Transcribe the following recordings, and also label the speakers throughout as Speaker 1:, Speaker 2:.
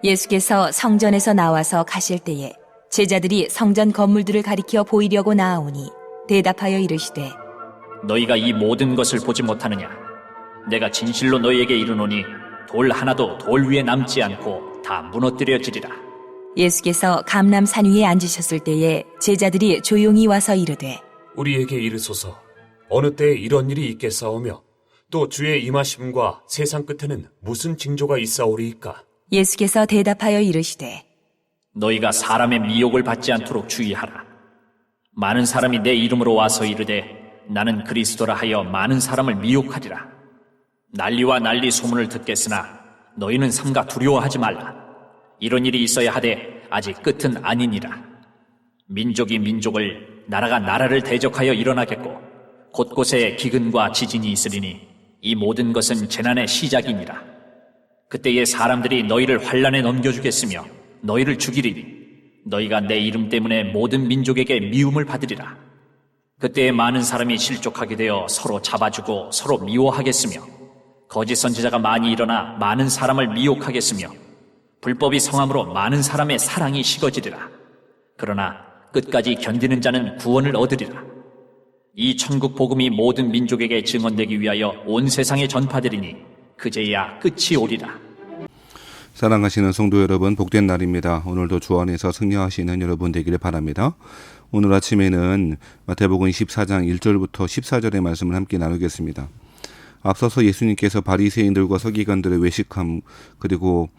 Speaker 1: 예수께서 성전에서 나와서 가실 때에 제자들이 성전 건물들을 가리켜 보이려고 나아오니 대답하여 이르시되
Speaker 2: 너희가 이 모든 것을 보지 못하느냐? 내가 진실로 너희에게 이르노니 돌 하나도 돌 위에 남지 않고 다 무너뜨려지리라.
Speaker 1: 예수께서 감람산 위에 앉으셨을 때에 제자들이 조용히 와서 이르되
Speaker 3: 우리에게 이르소서 어느 때에 이런 일이 있겠사오며 또 주의 임하심과 세상 끝에는 무슨 징조가 있사오리이까?
Speaker 1: 예수께서 대답하여 이르시되
Speaker 2: 너희가 사람의 미혹을 받지 않도록 주의하라. 많은 사람이 내 이름으로 와서 이르되 나는 그리스도라 하여 많은 사람을 미혹하리라. 난리와 난리 소문을 듣겠으나 너희는 삼가 두려워하지 말라. 이런 일이 있어야 하되 아직 끝은 아니니라. 민족이 민족을 나라가 나라를 대적하여 일어나겠고 곳곳에 기근과 지진이 있으리니 이 모든 것은 재난의 시작이니라. 그때에 사람들이 너희를 환난에 넘겨주겠으며 너희를 죽이리니 너희가 내 이름 때문에 모든 민족에게 미움을 받으리라. 그때에 많은 사람이 실족하게 되어 서로 잡아주고 서로 미워하겠으며 거짓 선지자가 많이 일어나 많은 사람을 미혹하겠으며 불법이 성함으로 많은 사람의 사랑이 식어지리라. 그러나 끝까지 견디는 자는 구원을 얻으리라. 이 천국 복음이 모든 민족에게 증언되기 위하여 온 세상에 전파되리니 그제야 끝이 오리라.
Speaker 4: 사랑하시는 성도 여러분, 복된 날입니다. 오늘도 주 안에서 승리하시는 여러분 되기를 바랍니다. 오늘 아침에는 마태복음 24장 1절부터 14절의 말씀을 함께 나누겠습니다. 앞서서 예수님께서 바리새인들과 서기관들의 외식함, 그리고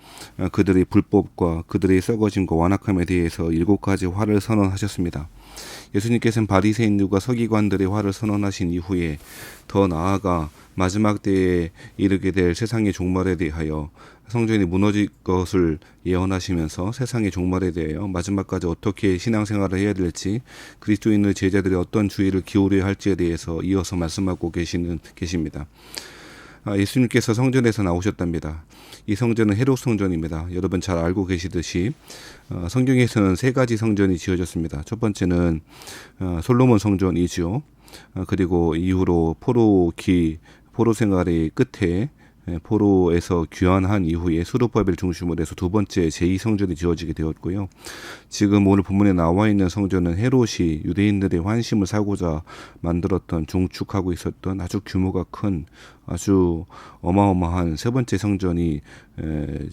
Speaker 4: 그들의 불법과 그들의 썩어짐과 완악함에 대해서 7가지 화를 선언하셨습니다. 예수님께서는 바리새인들과 서기관들의 화를 선언하신 이후에 더 나아가 마지막 때에 이르게 될 세상의 종말에 대하여 성전이 무너질 것을 예언하시면서 세상의 종말에 대하여 마지막까지 어떻게 신앙생활을 해야 될지, 그리스도인의 제자들이 어떤 주의를 기울여야 할지에 대해서 이어서 말씀하고 계십니다. 예수님께서 성전에서 나오셨답니다. 이 성전은 헤롯 성전입니다. 여러분 잘 알고 계시듯이 성경에서는 3가지 성전이 지어졌습니다. 첫 번째는 솔로몬 성전이죠. 그리고 이후로 포로 생활의 끝에 포로에서 귀환한 이후에 수르바벨 중심으로 해서 2번째 제2성전이 지어지게 되었고요. 지금 오늘 본문에 나와 있는 성전은 헤롯이 유대인들의 환심을 사고자 만들었던, 중축하고 있었던 아주 규모가 큰, 아주 어마어마한 3번째 성전이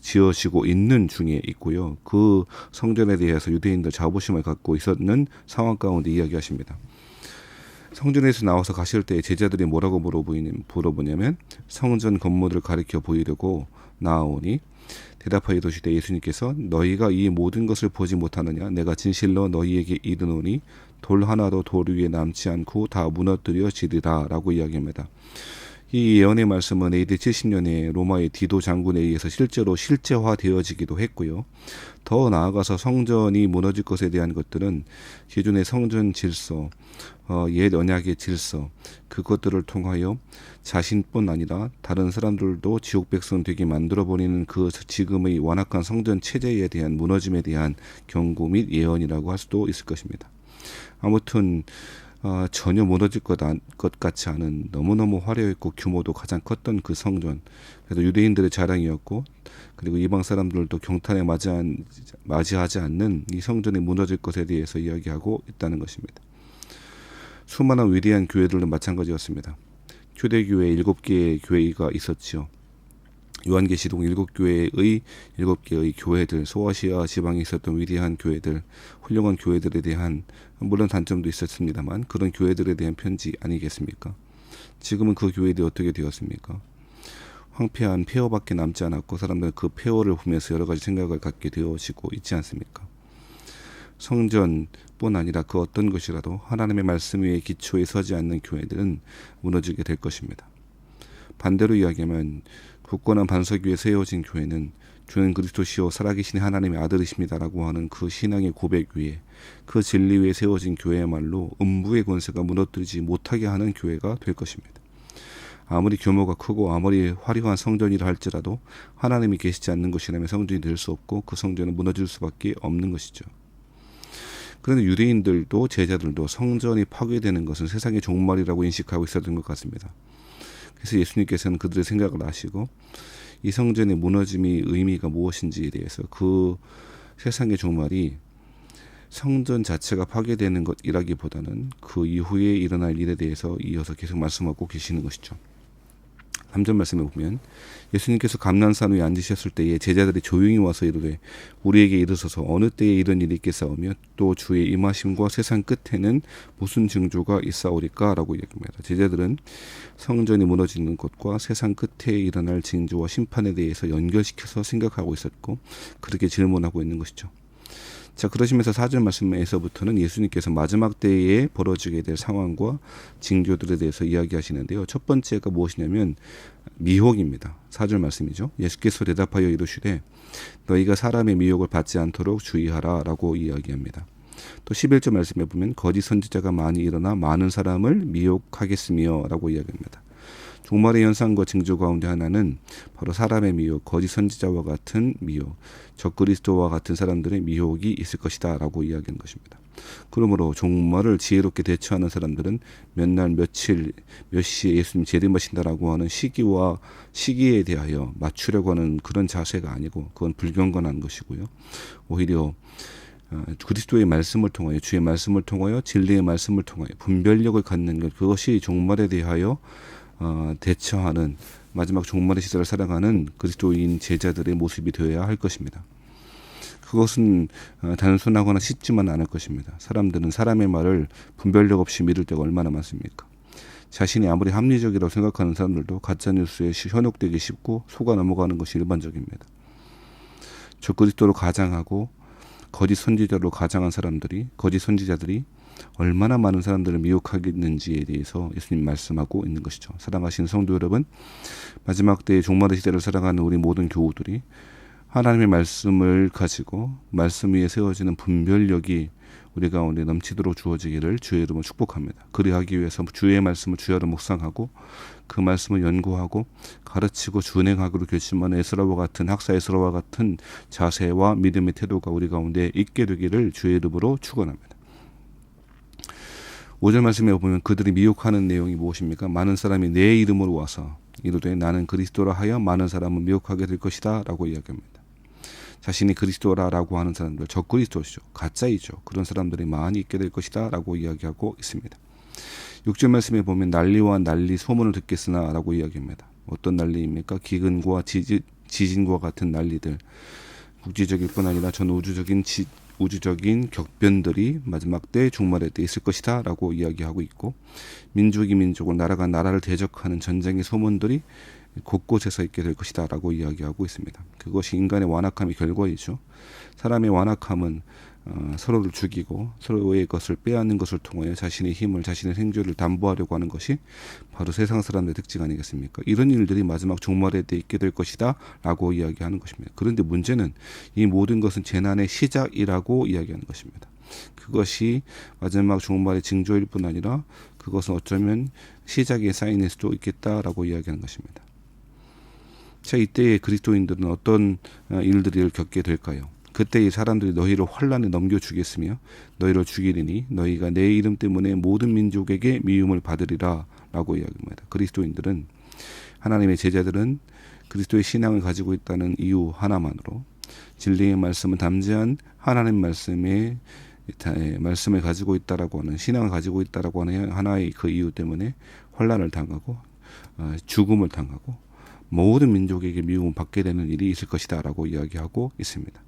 Speaker 4: 지어지고 있는 중에 있고요. 그 성전에 대해서 유대인들 자부심을 갖고 있었는 상황 가운데 이야기하십니다. 성전에서 나와서 가실 때 제자들이 뭐라고 물어보냐면 성전 건물을 가리켜 보이려고 나아오니 대답하여 이르시되 예수님께서 너희가 이 모든 것을 보지 못하느냐? 내가 진실로 너희에게 이르노니 돌 하나도 돌 위에 남지 않고 다 무너뜨려지리라 라고 이야기합니다. 이 예언의 말씀은 AD 70년에 로마의 디도 장군에 의해서 실제로 실제화되어지기도 했고요. 더 나아가서 성전이 무너질 것에 대한 것들은 기존의 성전 질서, 옛 언약의 질서, 그것들을 통하여 자신뿐 아니라 다른 사람들도 지옥 백성 되게 만들어버리는 그 지금의 완악한 성전 체제에 대한 무너짐에 대한 경고 및 예언이라고 할 수도 있을 것입니다. 아무튼 전혀 무너질 것 같지 않은 너무너무 화려했고 규모도 가장 컸던 그 성전, 그래서 유대인들의 자랑이었고, 그리고 이방 사람들도 경탄에 맞이하지 않는 이 성전이 무너질 것에 대해서 이야기하고 있다는 것입니다. 수많은 위대한 교회들도 마찬가지였습니다. 초대교회 7개의 교회가 있었지요. 요한계시록 7교회의 7개의 교회들, 소아시아 지방에 있었던 위대한 교회들, 훌륭한 교회들에 대한, 물론 단점도 있었습니다만 그런 교회들에 대한 편지 아니겠습니까? 지금은 그 교회들이 어떻게 되었습니까? 황폐한 폐허밖에 남지 않았고 사람들은 그 폐허를 보면서 여러 가지 생각을 갖게 되어지고 있지 않습니까? 성전뿐 아니라 그 어떤 것이라도 하나님의 말씀 위에 기초에 서지 않는 교회들은 무너지게 될 것입니다. 반대로 이야기하면 굳건한 반석 위에 세워진 교회는 주는 그리스도시요 살아계신 하나님의 아들이십니다라고 하는 그 신앙의 고백 위에, 그 진리 위에 세워진 교회야말로 음부의 권세가 무너뜨리지 못하게 하는 교회가 될 것입니다. 아무리 규모가 크고 아무리 화려한 성전이라 할지라도 하나님이 계시지 않는 것이라면 성전이 될 수 없고 그 성전은 무너질 수밖에 없는 것이죠. 그런데 유대인들도 제자들도 성전이 파괴되는 것은 세상의 종말이라고 인식하고 있었던 것 같습니다. 그래서 예수님께서는 그들의 생각을 아시고 이 성전의 무너짐이 의미가 무엇인지에 대해서 그 세상의 종말이 성전 자체가 파괴되는 것이라기보다는 그 이후에 일어날 일에 대해서 이어서 계속 말씀하고 계시는 것이죠. 3절 말씀에 보면 예수님께서 감난산 위에 앉으셨을 때에 제자들이 조용히 와서 이르되 우리에게 이르소서 어느 때에 이런 일이 있겠사오며 또 주의 임하심과 세상 끝에는 무슨 징조가 있사오리까 라고 이야기합니다. 제자들은 성전이 무너지는 것과 세상 끝에 일어날 징조와 심판에 대해서 연결시켜서 생각하고 있었고 그렇게 질문하고 있는 것이죠. 자, 그러시면서 4절 말씀에서부터는 예수님께서 마지막 때에 벌어지게 될 상황과 징조들에 대해서 이야기하시는데요. 첫 번째가 무엇이냐면 미혹입니다. 4절 말씀이죠. 예수께서 대답하여 이르시되 너희가 사람의 미혹을 받지 않도록 주의하라 라고 이야기합니다. 또 11절 말씀에 보면 거짓 선지자가 많이 일어나 많은 사람을 미혹하겠으며 라고 이야기합니다. 종말의 현상과 징조 가운데 하나는 바로 사람의 미혹, 거짓 선지자와 같은 미혹, 적그리스도와 같은 사람들의 미혹이 있을 것이다 라고 이야기하는 것입니다. 그러므로 종말을 지혜롭게 대처하는 사람들은 몇 날 며칠 몇 시에 예수님 재림하신다라고 하는 시기에 대하여 맞추려고 하는 그런 자세가 아니고 그건 불경건한 것이고요. 오히려 그리스도의 말씀을 통하여 주의 말씀을 통하여 진리의 말씀을 통하여 분별력을 갖는 것, 그것이 종말에 대하여 대처하는 마지막 종말의 시대를 살아가는 그리스도인 제자들의 모습이 되어야 할 것입니다. 그것은 단순하거나 쉽지만 않을 것입니다. 사람들은 사람의 말을 분별력 없이 믿을 때가 얼마나 많습니까? 자신이 아무리 합리적이라고 생각하는 사람들도 가짜뉴스에 현혹되기 쉽고 속아 넘어가는 것이 일반적입니다. 적그리스도로 가장하고 거짓 선지자로 가장한 사람들이, 거짓 선지자들이 얼마나 많은 사람들을 미혹하겠는지에 대해서 예수님 말씀하고 있는 것이죠. 사랑하시는 성도 여러분, 마지막 때의 종말의 시대를 살아가는 우리 모든 교우들이 하나님의 말씀을 가지고 말씀 위에 세워지는 분별력이 우리 가운데 넘치도록 주어지기를 주의 이름으로 축복합니다. 그리하기 위해서 주의 말씀을 주야로 묵상하고 그 말씀을 연구하고 가르치고 준행하기로 결심하는 에스라와 같은 학사 에스라와 같은 자세와 믿음의 태도가 우리 가운데 있게 되기를 주의 이름으로 축원합니다. 5절 말씀에 보면 그들이 미혹하는 내용이 무엇입니까? 많은 사람이 내 이름으로 와서 이르되 나는 그리스도라 하여 많은 사람을 미혹하게 될 것이다 라고 이야기합니다. 자신이 그리스도라고 하는 사람들, 적그리스도시죠. 가짜이죠. 그런 사람들이 많이 있게 될 것이다 라고 이야기하고 있습니다. 6절 말씀에 보면 난리와 난리 소문을 듣겠으나 라고 이야기합니다. 어떤 난리입니까? 기근과 지진과 같은 난리들, 국지적일 뿐 아니라 전 우주적인 격변들이 마지막 때 종말의 때 있을 것이다 라고 이야기하고 있고, 민족이 민족을 나라가 나라를 대적하는 전쟁의 소문들이 곳곳에서 있게 될 것이다 라고 이야기하고 있습니다. 그것이 인간의 완악함의 결과이죠. 사람의 완악함은 서로를 죽이고 서로의 것을 빼앗는 것을 통하여 자신의 힘을, 자신의 생존을 담보하려고 하는 것이 바로 세상 사람들의 특징 아니겠습니까? 이런 일들이 마지막 종말에 때 있게 될 것이다 라고 이야기하는 것입니다. 그런데 문제는 이 모든 것은 재난의 시작이라고 이야기하는 것입니다. 그것이 마지막 종말의 징조일 뿐 아니라 그것은 어쩌면 시작의 사인일 수도 있겠다라고 이야기하는 것입니다. 자, 이때의 그리스도인들은 어떤 일들을 겪게 될까요? 그때 이 사람들이 너희를 환란에 넘겨주겠으며 너희를 죽이리니 너희가 내 이름 때문에 모든 민족에게 미움을 받으리라 라고 이야기합니다. 그리스도인들은, 하나님의 제자들은 그리스도의 신앙을 가지고 있다는 이유 하나만으로, 진리의 말씀을 담재한 하나님 말씀을 가지고 있다라고 하는, 신앙을 가지고 있다라고 하는 하나의 그 이유 때문에 환란을 당하고 죽음을 당하고 모든 민족에게 미움을 받게 되는 일이 있을 것이다 라고 이야기하고 있습니다.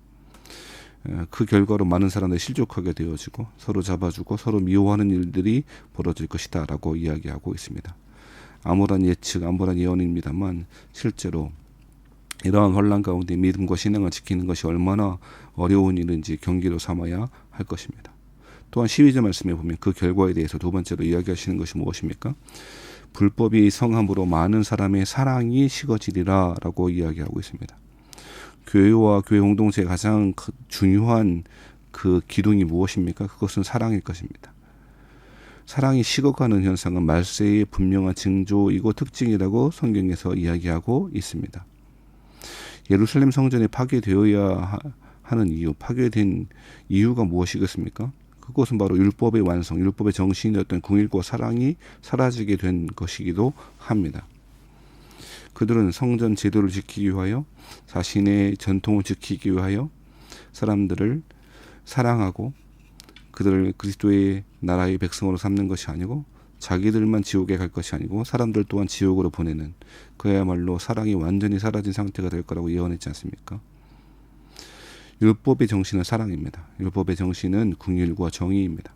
Speaker 4: 그 결과로 많은 사람들이 실족하게 되어지고 서로 잡아주고 서로 미워하는 일들이 벌어질 것이다 라고 이야기하고 있습니다. 암울한 예측, 암울한 예언입니다만 실제로 이러한 혼란 가운데 믿음과 신앙을 지키는 것이 얼마나 어려운 일인지 경계로 삼아야 할 것입니다. 또한 12절 말씀에 보면 그 결과에 대해서 두 번째로 이야기하시는 것이 무엇입니까? 불법이 성함으로 많은 사람의 사랑이 식어지리라 라고 이야기하고 있습니다. 교회와 교회 공동체의 가장 중요한 그 기둥이 무엇입니까? 그것은 사랑일 것입니다. 사랑이 식어가는 현상은 말세의 분명한 징조이고 특징이라고 성경에서 이야기하고 있습니다. 예루살렘 성전이 파괴되어야 하는 이유, 파괴된 이유가 무엇이겠습니까? 그것은 바로 율법의 완성, 율법의 정신이었던 궁일과 사랑이 사라지게 된 것이기도 합니다. 그들은 성전 제도를 지키기 위하여 자신의 전통을 지키기 위하여 사람들을 사랑하고 그들을 그리스도의 나라의 백성으로 삼는 것이 아니고 자기들만 지옥에 갈 것이 아니고 사람들 또한 지옥으로 보내는 그야말로 사랑이 완전히 사라진 상태가 될 거라고 예언했지 않습니까? 율법의 정신은 사랑입니다. 율법의 정신은 긍휼과 정의입니다.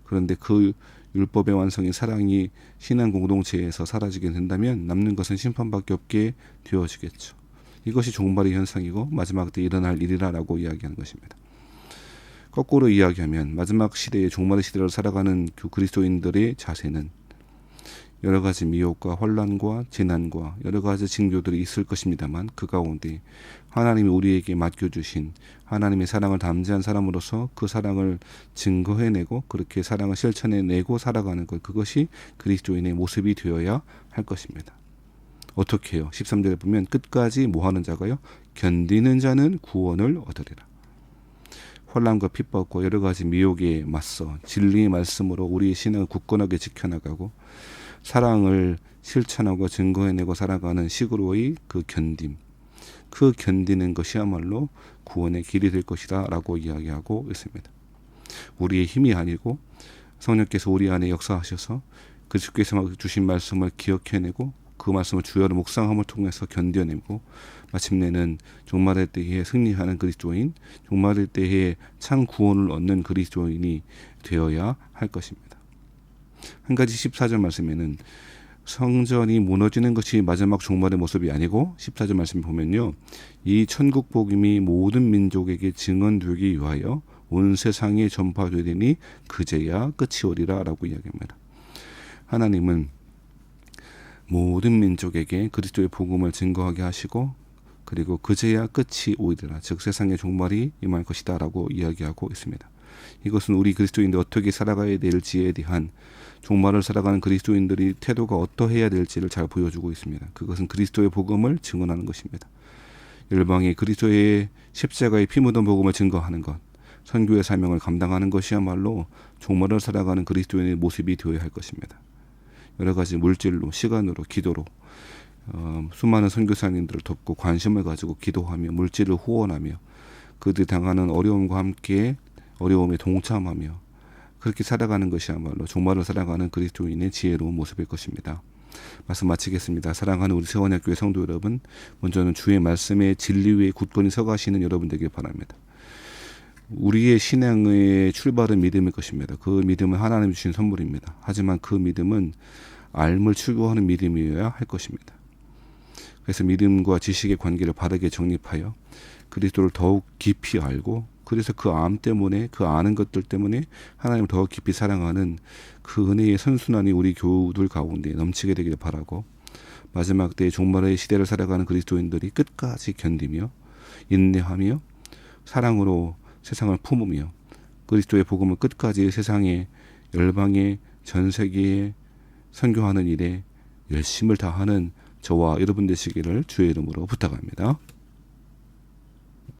Speaker 4: 그런데 그 율법의 완성인 사랑이 신앙 공동체에서 사라지게 된다면 남는 것은 심판밖에 없게 되어지겠죠. 이것이 종말의 현상이고 마지막 때 일어날 일이라고 이야기하는 것입니다. 거꾸로 이야기하면 마지막 시대의 종말의 시대를 살아가는 그 그리스도인들의 자세는 여러 가지 미혹과 혼란과 재난과 여러 가지 징조들이 있을 것입니다만 그 가운데 하나님이 우리에게 맡겨주신 하나님의 사랑을 담대한 사람으로서 그 사랑을 증거해내고 그렇게 사랑을 실천해내고 살아가는 것, 그것이 그리스도인의 모습이 되어야 할 것입니다. 어떻게 해요? 13절에 보면 끝까지 뭐하는 자가요? 견디는 자는 구원을 얻으리라. 혼란과 핍박과 여러 가지 미혹에 맞서 진리의 말씀으로 우리의 신앙을 굳건하게 지켜나가고 사랑을 실천하고 증거해내고 살아가는 식으로의 그 견딤, 그 견디는 것이야말로 구원의 길이 될 것이다 라고 이야기하고 있습니다. 우리의 힘이 아니고 성령께서 우리 안에 역사하셔서 그리스도께서 주신 말씀을 기억해내고 그 말씀을 주야로 묵상함을 통해서 견뎌내고 마침내는 종말의 때에 승리하는 그리스도인, 종말의 때에 참 구원을 얻는 그리스도인이 되어야 할 것입니다. 한 가지 14절 말씀에는 성전이 무너지는 것이 마지막 종말의 모습이 아니고 14절 말씀 보면요. 이 천국 복음이 모든 민족에게 증언되기 위하여 온 세상에 전파되리니 그제야 끝이 오리라 라고 이야기합니다. 하나님은 모든 민족에게 그리스도의 복음을 증거하게 하시고 그리고 그제야 끝이 오리라, 즉 세상의 종말이 임할 것이다 라고 이야기하고 있습니다. 이것은 우리 그리스도인들 어떻게 살아가야 될지에 대한 종말을 살아가는 그리스도인들이 태도가 어떠해야 될지를 잘 보여주고 있습니다. 그것은 그리스도의 복음을 증언하는 것입니다. 열방이 그리스도의 십자가의 피 묻은 복음을 증거하는 것, 선교의 사명을 감당하는 것이야말로 종말을 살아가는 그리스도인의 모습이 되어야 할 것입니다. 여러 가지 물질로, 시간으로, 기도로 수많은 선교사님들을 돕고 관심을 가지고 기도하며 물질을 후원하며 그들이 당하는 어려움과 함께 어려움에 동참하며 그렇게 살아가는 것이야말로 종말을 살아가는 그리스도인의 지혜로운 모습일 것입니다. 말씀 마치겠습니다. 사랑하는 우리 세원학교의 성도 여러분, 먼저는 주의 말씀에 진리 위에 굳건히 서가시는 여러분 되길 바랍니다. 우리의 신앙의 출발은 믿음일 것입니다. 그 믿음은 하나님 주신 선물입니다. 하지만 그 믿음은 알물 추구하는 믿음이어야 할 것입니다. 그래서 믿음과 지식의 관계를 바르게 정립하여 그리스도를 더욱 깊이 알고 그래서 그 암 때문에 그 아는 것들 때문에 하나님을 더 깊이 사랑하는 그 은혜의 선순환이 우리 교우들 가운데 넘치게 되기를 바라고 마지막 때의 종말의 시대를 살아가는 그리스도인들이 끝까지 견디며 인내하며 사랑으로 세상을 품으며 그리스도의 복음을 끝까지 세상의 열방의 전 세계에 선교하는 일에 열심을 다하는 저와 여러분 되시기를 주의 이름으로 부탁합니다.